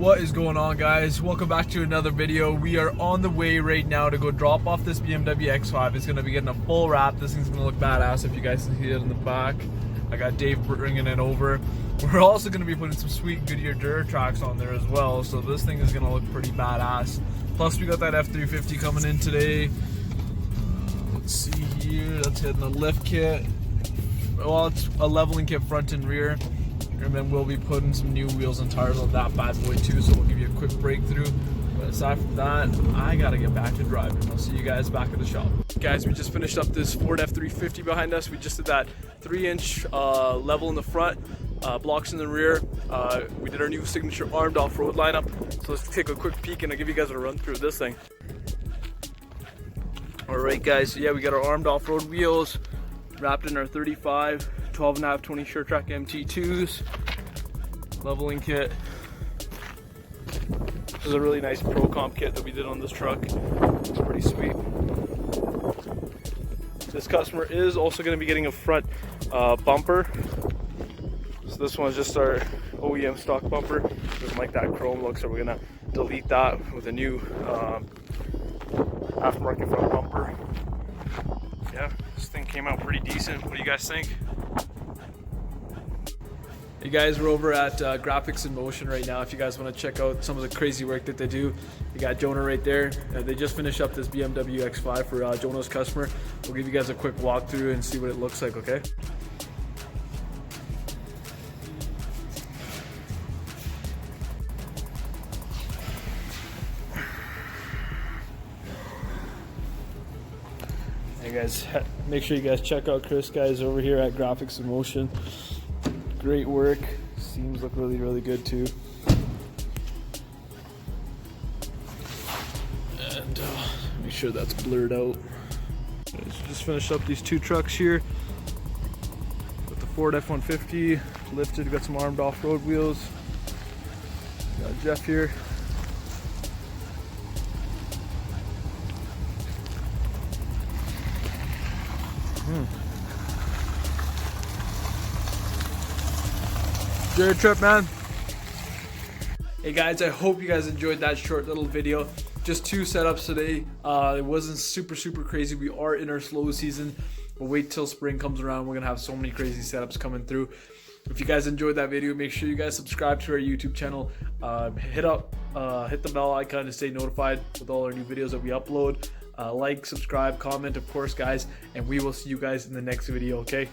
What is going on, guys? Welcome back to another video. We are on the way right now to go drop off this BMW X5. It's going to be getting a full wrap. This thing's going to look badass if you guys can see it in the back. I got Dave bringing it over. We're also going to be putting some sweet Goodyear DURATRACs on there as well, so this thing is going to look pretty badass. Plus we got that F350 coming in today. Let's see here, that's hitting a lift kit. Well, it's a leveling kit front and rear. And then we'll be putting some new wheels and tires on that bad boy too, so we'll give you a quick breakthrough. But aside from that, I gotta get back to driving. I'll see you guys back at the shop. Guys, we just finished up this Ford F350 behind us. We just did that 3-inch level in the front, blocks in the rear. We did our new signature armed off-road lineup. So let's take a quick peek and I'll give you guys a run through this thing. Alright guys, so yeah, we got our armed off-road wheels wrapped in our 35 12.5 20 SureTrack MT2s, leveling kit. This is a really nice Pro Comp kit that we did on this truck. It's pretty sweet. This customer is also going to be getting a front bumper. So this one's just our OEM stock bumper. Doesn't like that chrome look, so we're going to delete that with a new aftermarket front bumper. Yeah, this thing came out pretty decent. What do you guys think? Hey guys, we're over at Graphics in Motion right now. If you guys want to check out some of the crazy work that they do, you got Jonah right there. They just finished up this BMW X5 for Jonah's customer. We'll give you guys a quick walkthrough and see what it looks like, okay? Hey guys, make sure you guys check out Chris guys over here at Graphics in Motion. Great work. Seams look really, really good too. And make sure that's blurred out. Just finished up these two trucks here. Got the Ford F-150 lifted, got some armed off-road wheels. Got Jeff here. Good trip, man. Hey guys, I hope you guys enjoyed that short little video. Just 2 setups today. It wasn't super crazy. We are in our slow season, but wait till spring comes around. We're gonna have so many crazy setups coming through. If you guys enjoyed that video, make sure you guys subscribe to our YouTube channel. Hit the bell icon to stay notified with all our new videos that we upload. Like, subscribe, comment, of course, guys, and we will see you guys in the next video, okay?